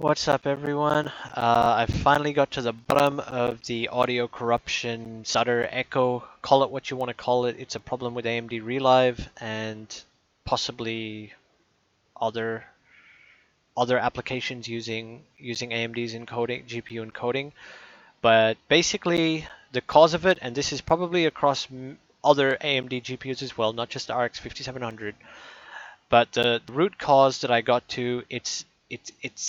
What's up, everyone? I finally got to the bottom of the audio corruption, stutter, echo, call it what you want to call it. It's a problem with AMD ReLive and possibly other applications using AMD's encoding, GPU encoding. But basically, the cause of it, and this is probably across other AMD GPUs as well, not just the RX5700. But the root cause that I got to, it's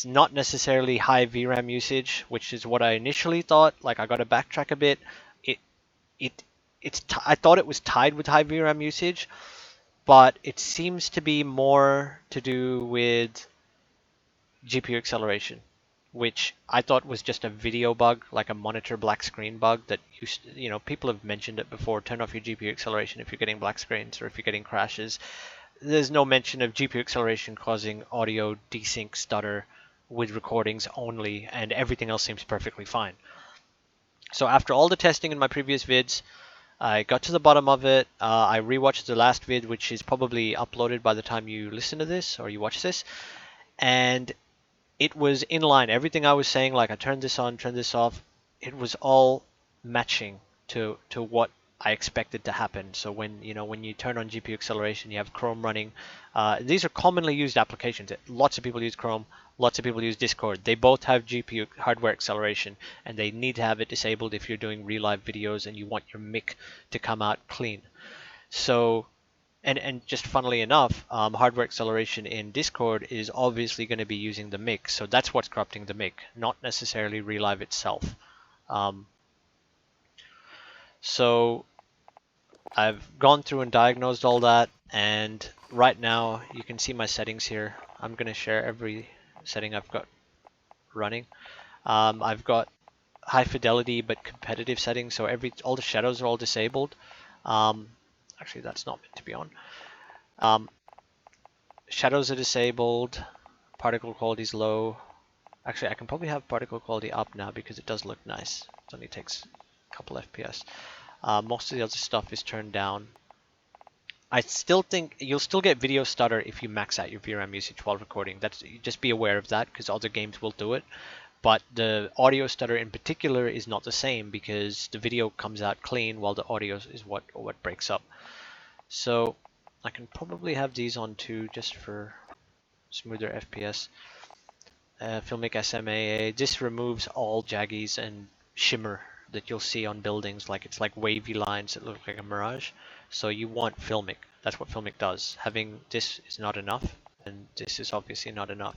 not necessarily high VRAM usage, which is what I initially thought. Like I got to backtrack a bit. It it I thought it was tied with high VRAM usage, but it seems to be more to do with GPU acceleration, which I thought was just a video bug, like a monitor black screen bug that people have mentioned it before. Turn off your GPU acceleration if you're getting black screens or if you're getting crashes. There's no mention of GPU acceleration causing audio desync stutter with recordings only, and everything else seems perfectly fine. So after all the testing in my previous vids, I got to the bottom of it. I rewatched the last vid, which is probably uploaded by the time you listen to this or you watch this, and it was in line. Everything I was saying, like I turned this on, turned this off, it was all matching to what I expected to happen. So when you turn on GPU acceleration, you have Chrome running. These are commonly used applications. Lots of people use Chrome. Lots of people use Discord. They both have GPU hardware acceleration, and they need to have it disabled if you're doing ReLive videos and you want your mic to come out clean. So and just funnily enough, hardware acceleration in Discord is obviously going to be using the mic, so that's what's corrupting the mic, not necessarily ReLive itself. Um, so I've gone through and diagnosed all that, and right now you can see my settings here. I'm going to share every setting I've got running. I've got high fidelity but competitive settings, so all the shadows are all disabled. Actually, that's not meant to be on. Um, Shadows are disabled. Particle quality is low. Actually, I can probably have particle quality up now because it does look nice. It only takes a couple FPS. Most of the other stuff is turned down. I still think you'll still get video stutter if you max out your VRAM usage while recording. Just be aware of that because other games will do it. But the audio stutter in particular is not the same because the video comes out clean while the audio is what breaks up. So I can probably have these on too just for smoother FPS. Filmic SMAA. This removes all jaggies and shimmer that you'll see on buildings. It's like wavy lines that look like a mirage. So you want Filmic. That's what Filmic does. Having this is not enough, and this is obviously not enough.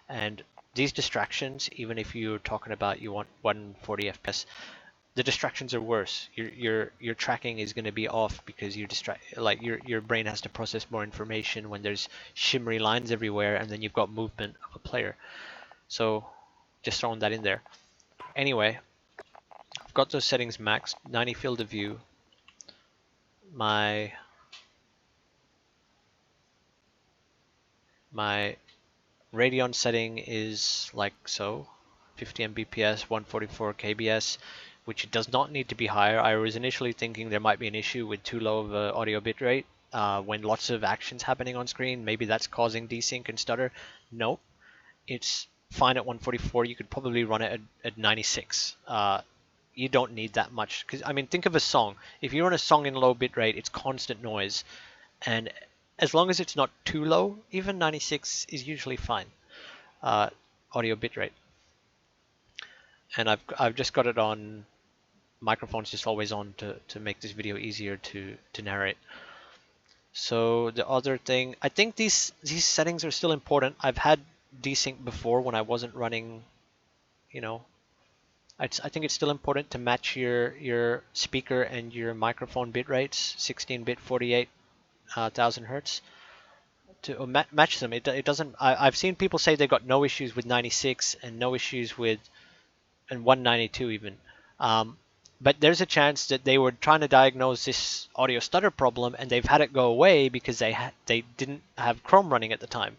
And these distractions, even if you're talking about you want 140 FPS, the distractions are worse. Your tracking is going to be off because your brain has to process more information when there's shimmery lines everywhere, and then you've got movement of a player. So just throwing that in there. Anyway, I've got those settings maxed. 90 field of view. My Radeon setting is like so. 50 Mbps, 144 kbs, which does not need to be higher. I was initially thinking there might be an issue with too low of an audio bitrate when lots of action's happening on screen. Maybe that's causing desync and stutter. Nope. It's fine at 144. You could probably run it at 96. You don't need that much. Because I mean, think of a song. If you run a song in low bitrate, it's constant noise. And as long as it's not too low, even 96 is usually fine. Audio bitrate. And I've just got it on. Microphone's just always on to make this video easier to narrate. So the other thing, I think these settings are still important. I've had desync before when I wasn't running, I think it's still important to match your speaker and your microphone bit rates, 16-bit 48,000 hertz, to match them. It doesn't. I've seen people say they got no issues with 96 and no issues with 192 even. But there's a chance that they were trying to diagnose this audio stutter problem and they've had it go away because they didn't have Chrome running at the time.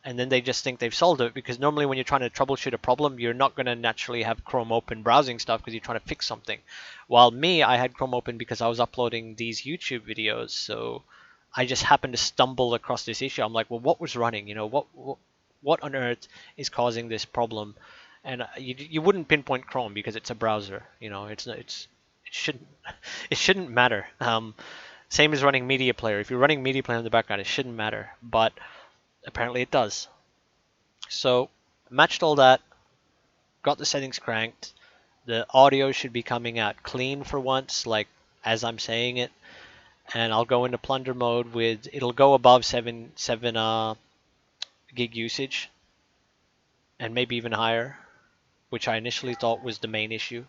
And then they just think they've solved it because normally when you're trying to troubleshoot a problem, you're not going to naturally have Chrome open browsing stuff because you're trying to fix something. While me, I had Chrome open because I was uploading these YouTube videos, so I just happened to stumble across this issue. I'm like, well, what was running? what on earth is causing this problem? And you wouldn't pinpoint Chrome because it's a browser. You know, it shouldn't it shouldn't matter. Same as running Media Player. If you're running Media Player in the background, it shouldn't matter, but apparently it does. So matched all that, got the settings cranked. The audio should be coming out clean for once, like as I'm saying it. And I'll go into Plunder mode with, it'll go above 7 gig usage, and maybe even higher, which I initially thought was the main issue.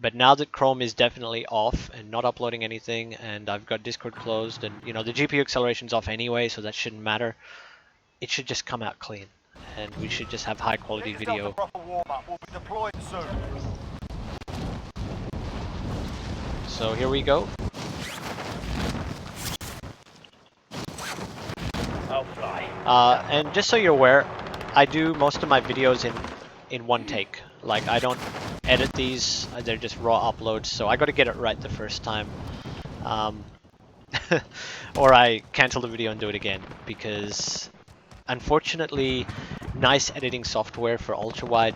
But now that Chrome is definitely off and not uploading anything, and I've got Discord closed, and you know the GPU acceleration's off anyway, so that shouldn't matter. It should just come out clean, and we should just have high quality video. So here we go. And just so you're aware, I do most of my videos in one take. Like, I don't edit these, they're just raw uploads, so I got to get it right the first time. Or I cancel the video and do it again, because unfortunately nice editing software for ultra-wide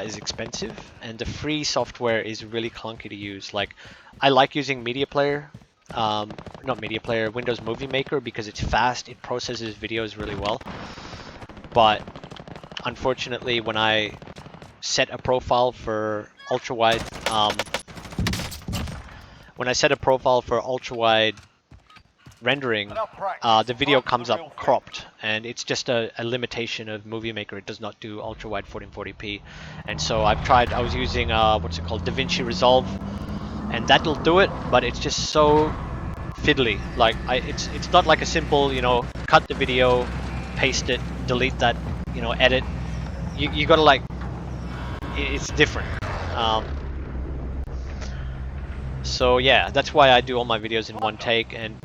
is expensive, and the free software is really clunky to use. Like, I like using Media Player, not Media Player, Windows Movie Maker, because it's fast, it processes videos really well. But unfortunately, when I set a profile for ultra-wide, rendering, the video comes up cropped, and it's just a limitation of Movie Maker. It does not do ultra-wide 1440p, and so I was using what's it called, DaVinci Resolve, and that'll do it, but it's just so fiddly. Like, it's not like a simple, you know, cut the video, paste it, delete that, you know, edit. You gotta, like, it's different. So yeah, that's why I do all my videos in one take, and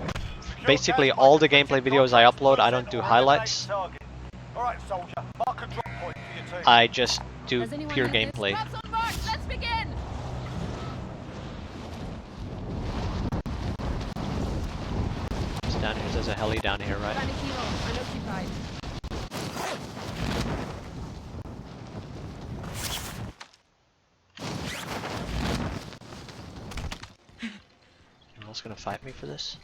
basically all the gameplay videos I upload, I don't do highlights. I just do pure gameplay. It's down here, there's a heli down here, right? Anyone else gonna fight me for this?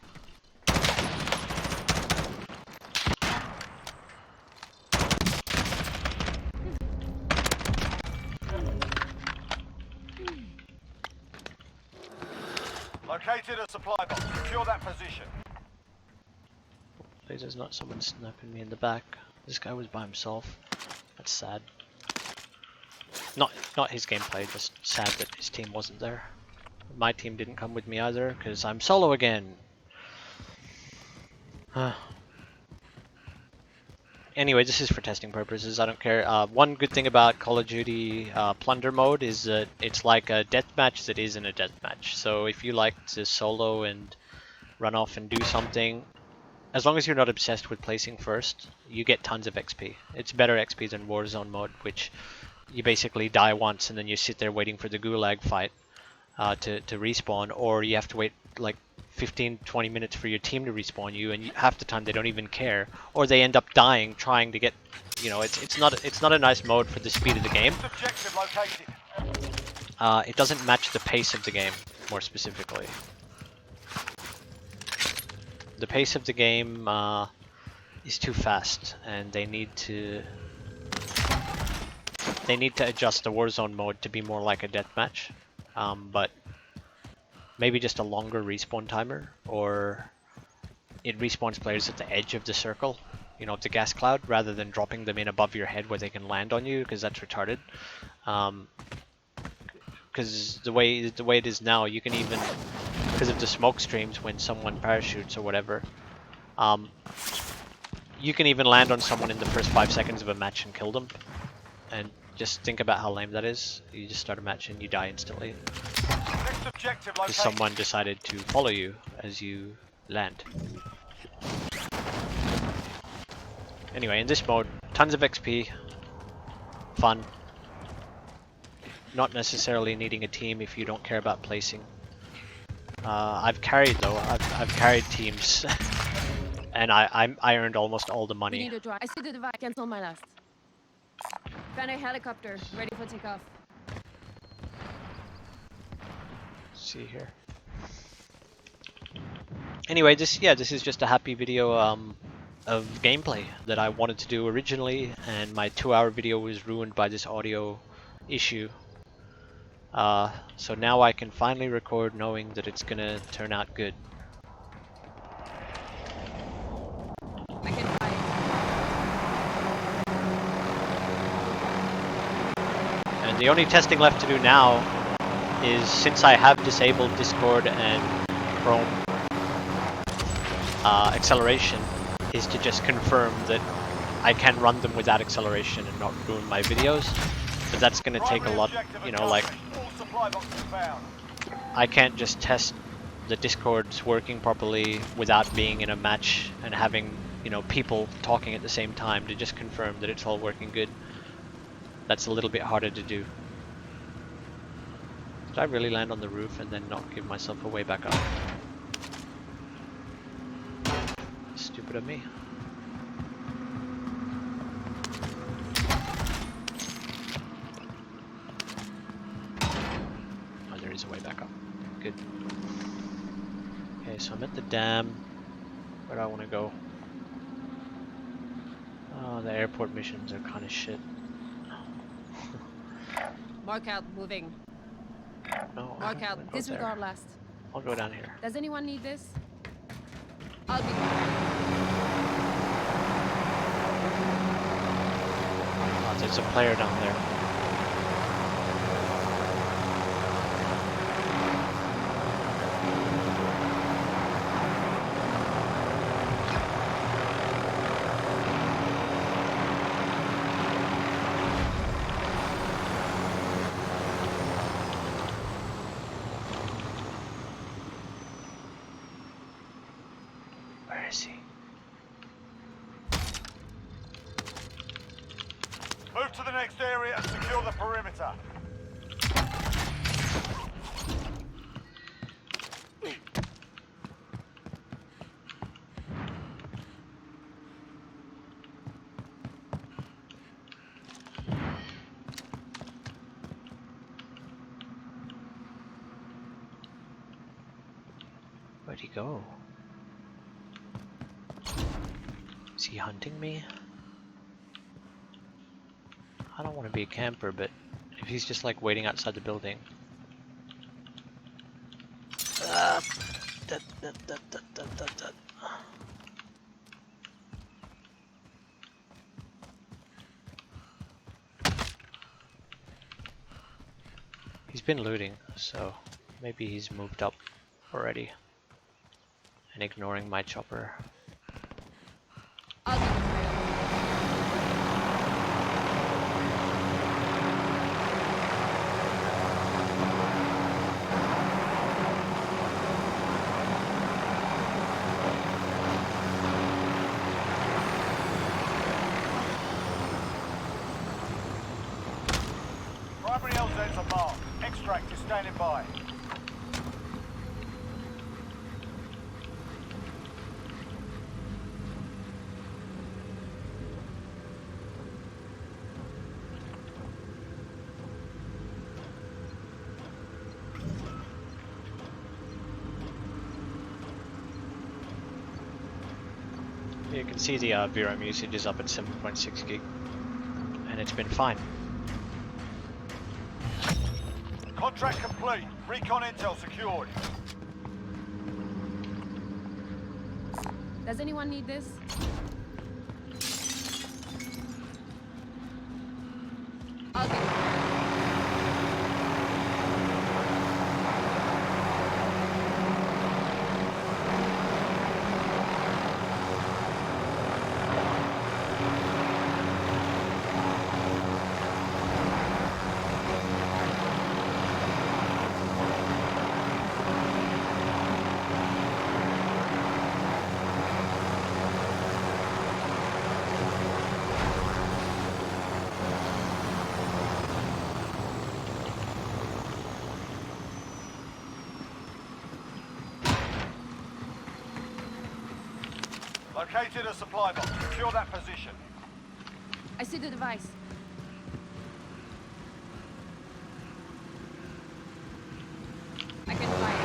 Located a supply box. Secure that position. Please, there's not someone sniping me in the back. This guy was by himself. That's sad. Not his gameplay, just sad that his team wasn't there. My team didn't come with me either, because I'm solo again. Anyway, this is for testing purposes, I don't care. One good thing about Call of Duty Plunder mode is that it's like a deathmatch that isn't a deathmatch. So if you like to solo and run off and do something, as long as you're not obsessed with placing first, you get tons of XP. It's better XP than Warzone mode, which you basically die once and then you sit there waiting for the gulag fight to respawn, or you have to wait like 15-20 minutes for your team to respawn you, and half the time they don't even care, or they end up dying trying to get, you know, it's not a nice mode for the speed of the game. It doesn't match the pace of the game, more specifically. The pace of the game is too fast, and they need to adjust the Warzone mode to be more like a deathmatch. But maybe just a longer respawn timer, or it respawns players at the edge of the circle, you know, of the gas cloud, rather than dropping them in above your head where they can land on you, because that's retarded. Because the way it is now, you can even, because of the smoke streams when someone parachutes or whatever, you can even land on someone in the first 5 seconds of a match and kill them. And just think about how lame that is. You just start a match and you die instantly, because someone decided to follow you as you land. Anyway, in this mode, tons of XP, fun. Not necessarily needing a team if you don't care about placing. I've carried though. I've carried teams, and I earned almost all the We money. need a drive. I see the device. Cancel my last. Found a helicopter. Ready for takeoff. Let's see here. Anyway, this is just a happy video of gameplay that I wanted to do originally, and my 2-hour video was ruined by this audio issue. So now I can finally record knowing that it's gonna turn out good. I can fly it. And the only testing left to do now is, since I have disabled Discord and Chrome acceleration, is to just confirm that I can run them without acceleration and not ruin my videos. But that's going to take a lot, you know, like, I can't just test the Discord's working properly without being in a match and having, you know, people talking at the same time to just confirm that it's all working good. That's a little bit harder to do. Did I really land on the roof and then not give myself a way back up? Stupid of me. Oh, there is a way back up. Good. Okay, so I'm at the dam. Where do I want to go? Oh, the airport missions are kind of shit. Mark out. Moving. No, I Mark don't out. wanna go Disregard there. last. I'll go down here. Does anyone need this? I'll be. Oh, there's a player down there. Where is he? Move to the next area and secure the perimeter. Where'd he go? Is he hunting me? I don't want to be a camper, but if he's just like waiting outside the building. He's been looting, so maybe he's moved up already and ignoring my chopper. I'll be. Primary LZs are marked. Extract is standing by. You can see the VRAM usage is up at 7.6 gig, and it's been fine. Contract complete. Recon intel secured. Does anyone need this? I'll be. Located a supply box. Secure that position. I see the device. I can fly it.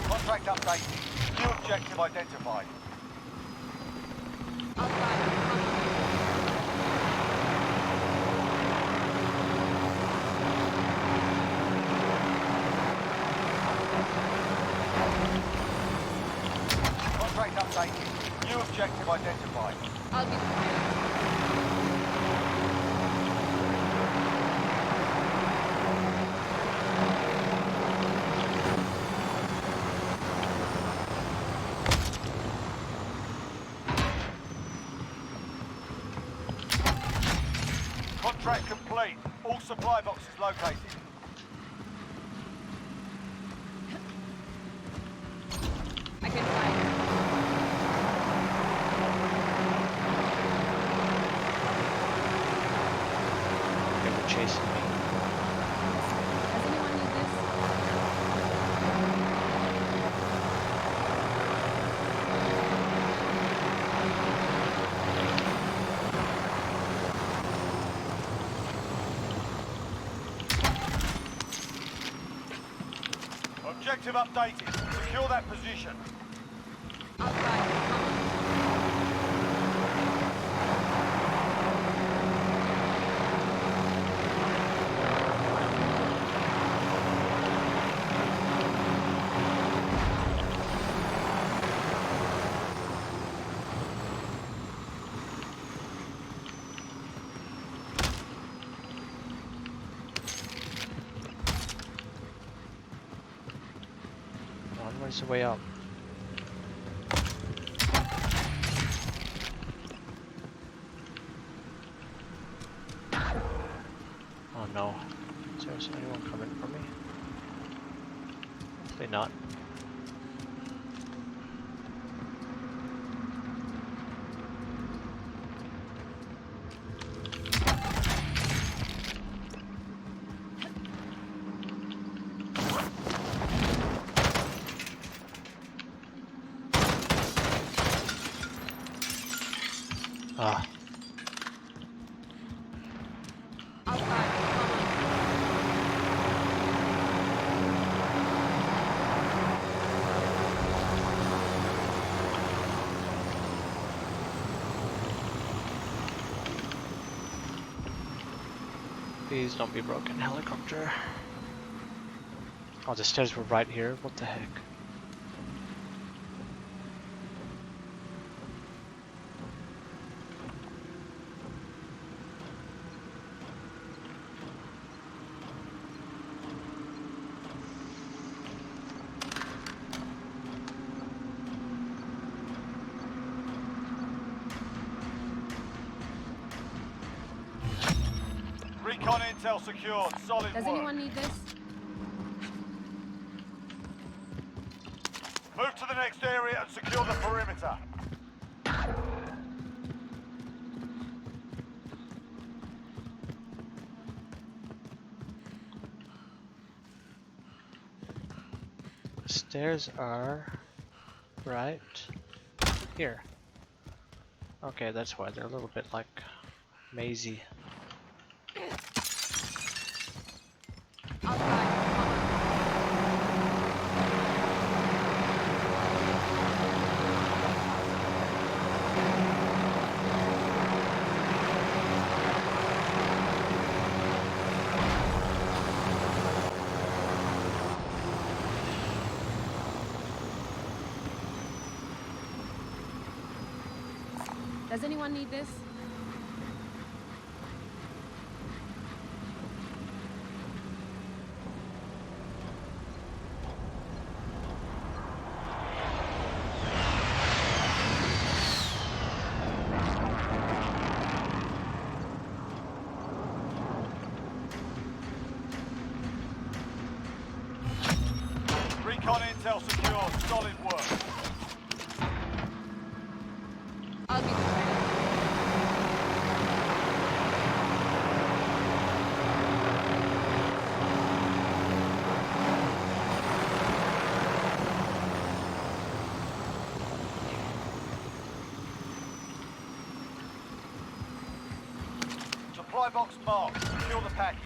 Contract updated. New objective identified. I'll fly it. Contract updated. New objective identified. I'll be the pilot. Contract complete. All supply boxes located. I can fly it. They were chasing me. Does anyone need this? Objective updated. Secure that position. I'll fly it. Where's the way up? Oh no. Is there anyone coming for me? Hopefully not. Ah. I'll fly it. Please don't be broken, helicopter. Oh, the stairs were right here. What the heck? Recon intel secured. Solid Does work. anyone need this? Move to the next area and secure the perimeter. The stairs are right here. Okay, that's why they're a little bit like mazy. I'll fly it. Does anyone need this? Recon intel secured. Solid work. I'll be there. Supply box marked. Secure the package.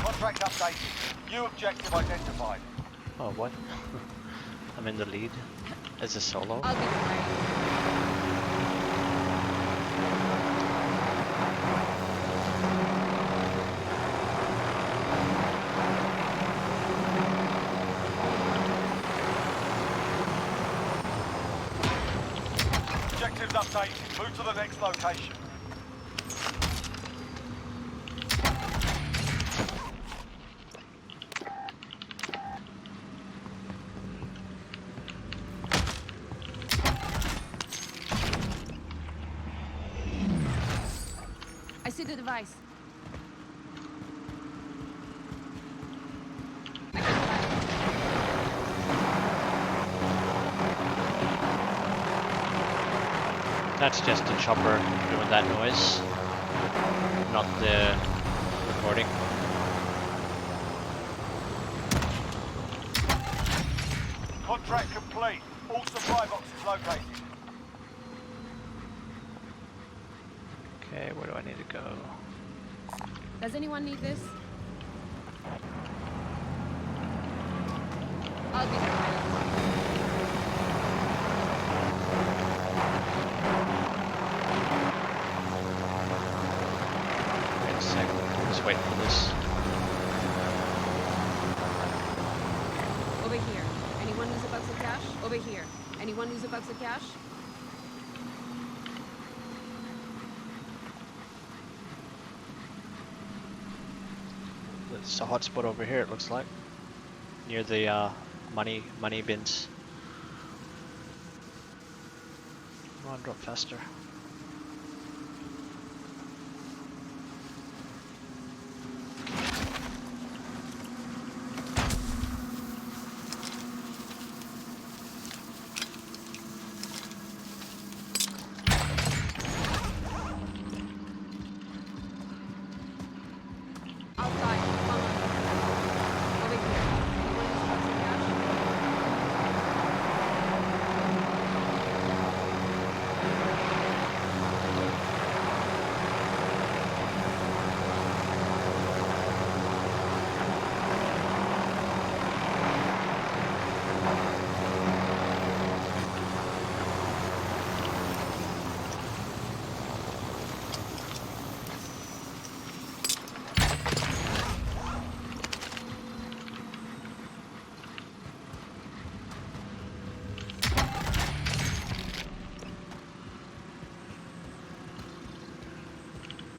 Contract updated. New objective identified. Oh, what? I'm in the lead as a solo. I'll be there. Objectives updated. Move to the next location. I see the device. I can That's just the chopper doing that noise, not the recording. Contract complete. All supply boxes located. Okay, where do I need to go? Does anyone need this? I'll be there. Wait a second, just wait for this. Over here. Anyone lose a box of cash? Over here. Anyone lose a box of cash? It's a hotspot over here, it looks like, near the money bins. Come on, drop faster. Outside. Come on. Over here. Anyone lose a box of cash?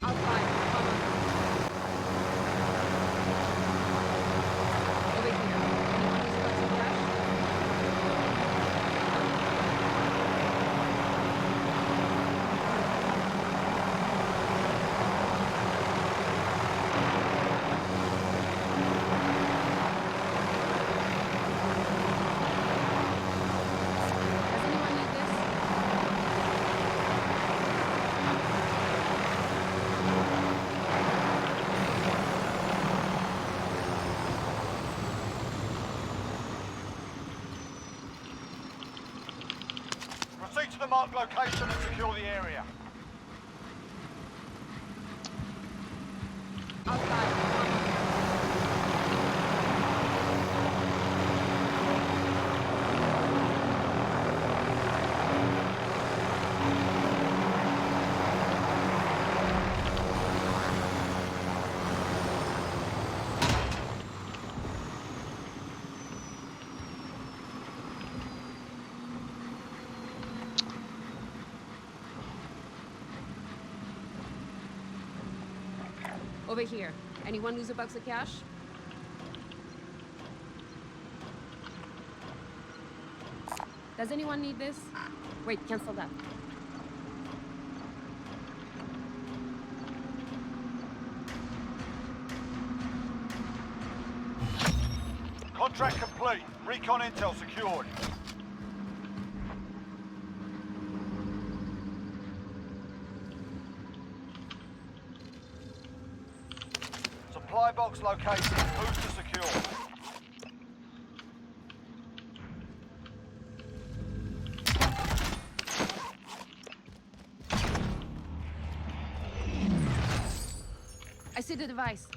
Outside. Come on. Over here. Anyone lose a box of cash? Does anyone need this? Proceed to the marked location and secure the area. Outside. Come on. Over here. Anyone lose a box of cash? Does anyone need this? Wait, cancel that. Contract complete. Recon intel secured. Supply box located. Move to secure. I see the device.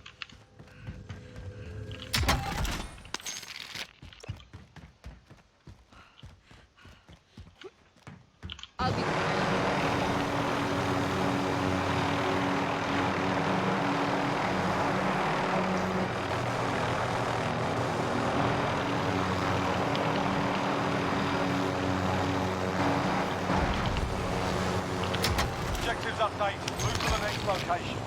I'll be. Objectives updated. Move to the next location.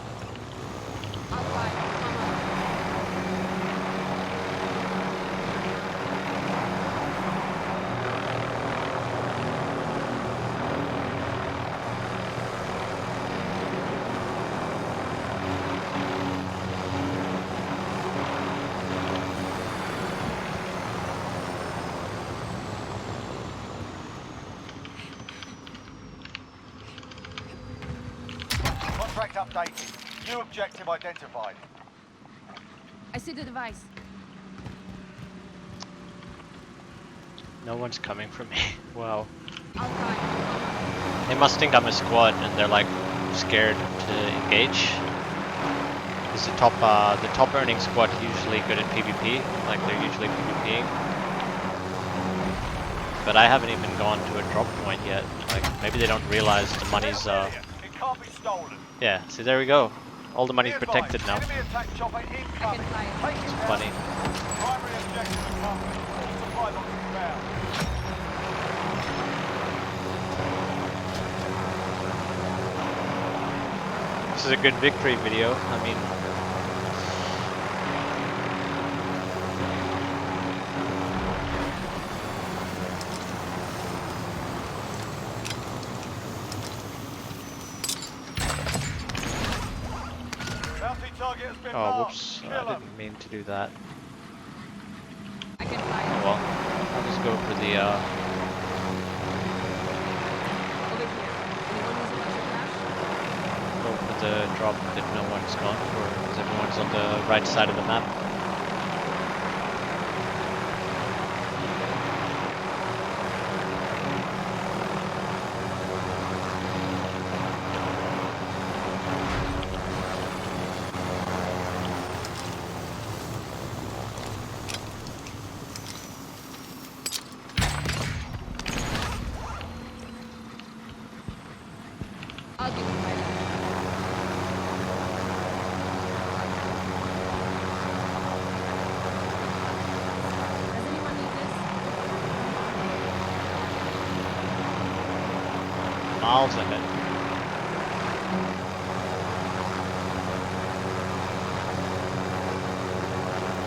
I'll fire. Come on. Contract updated. New objective identified. I see the device. No one's coming for me. Wow. I'll fire. They must think I'm a squad and they're like scared to engage. Because the top earning squad usually good at PvP, like they're usually PvPing. But I haven't even gone to a drop point yet. Like maybe they don't realize the money's It can't be stolen. yeah, see there we go. All the money's Be protected advised, now. Enemy attack chopper incoming. I can fly it. Take it It's down. funny. Primary objective accomplished. All supply box inbound. This is a good victory video. I mean, Bounty target has been oh marked. whoops, Kill I 'em. didn't mean to do that. I can Oh fly. well, I'll just go for the Over here. Anyone lose a box of cash? go for the drop that no one's gone for, because everyone's on the right side of the map. I'll give it right. Does anyone need this? Miles ahead.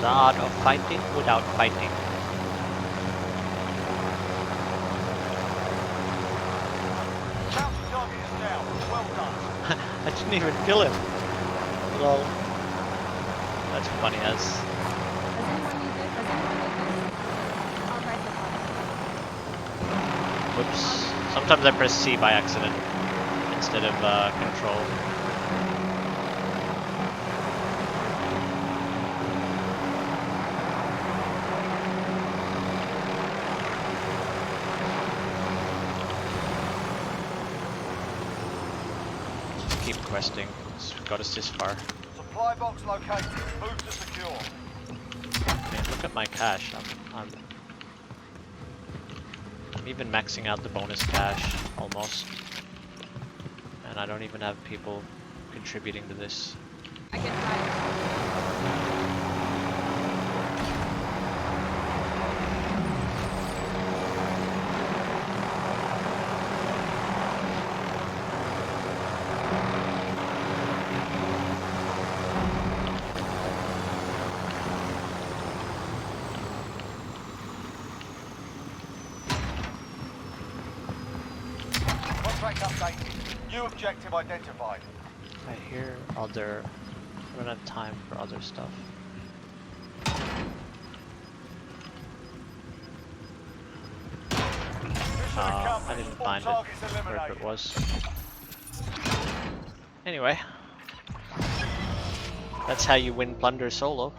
The art of fighting without fighting. Bounty target is down. Well done. I didn't even kill him. Lol. That's funny as. Does anyone need this? Does anyone need this? I'll try to fly. Whoops. Sometimes I press C by accident instead of control. Just keep questing. It's got us this far. Supply box located. Move to secure. Man, look at my cash. I'm even maxing out the bonus cash almost, and I don't even have people contributing to this. I can fly. New objective identified. I hear other. I don't have time for other stuff. Mission I accomplished. didn't All find it targets wherever eliminated. it was. Anyway, that's how you win Plunder solo.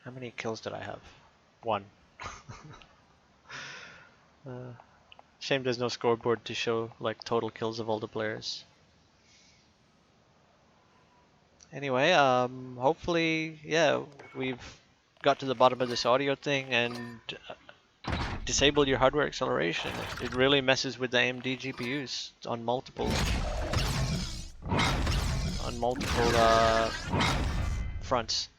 How many kills did I have? 1. Shame there's no scoreboard to show like total kills of all the players. Anyway, hopefully, yeah, we've got to the bottom of this audio thing and disable your hardware acceleration. It really messes with the AMD GPUs on multiple fronts.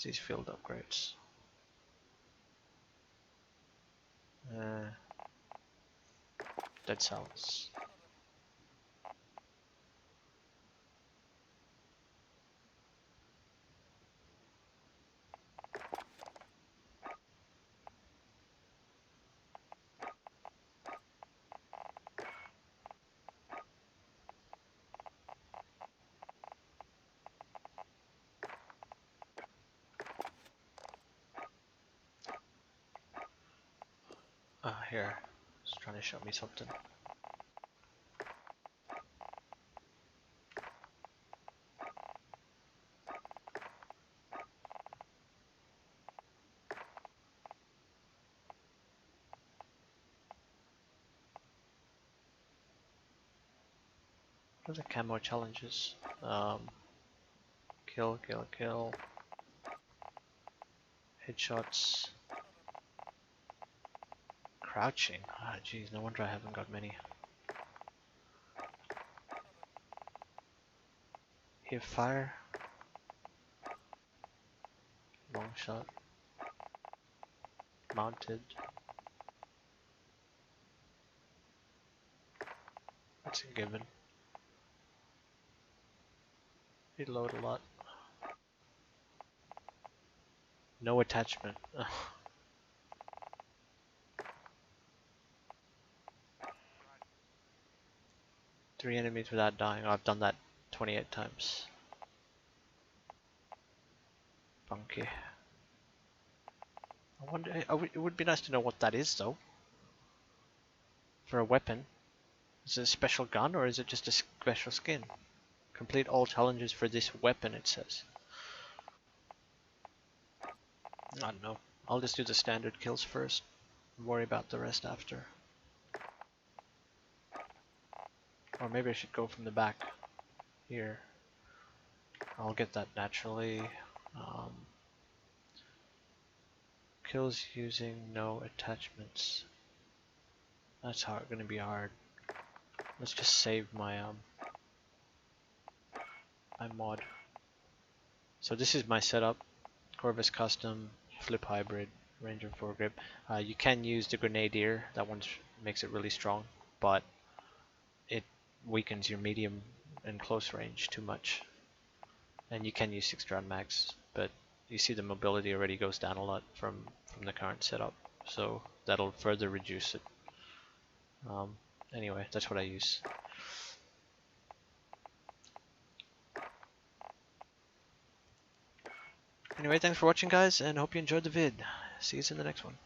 These field upgrades. Dead cells. Here. It's trying to show me something. What are the camo challenges? Kill, kill, kill. Headshots. Crouching. Ah, jeez, no wonder I haven't got many. Hip fire. Long shot. Mounted. That's a given. Reload a lot. No attachment. 3 enemies without dying. Oh, I've done that 28 times. Bunky. I wonder. It would be nice to know what that is, though. For a weapon, is it a special gun or is it just a special skin? Complete all challenges for this weapon, it says. I don't know. I'll just do the standard kills first. Worry about the rest after. Or maybe I should go from the back here. I'll get that naturally. Kills using no attachments. That's gonna be hard. Let's just save my my mod. So this is my setup. Corvus Custom, Flip Hybrid, Ranger foregrip. You can use the Grenadier. That one makes it really strong, but it weakens your medium and close range too much. And you can use 6-round mags, but you see the mobility already goes down a lot from the current setup, so that'll further reduce it. Anyway, that's what I use. Anyway, thanks for watching, guys, and hope you enjoyed the vid. See you in the next one.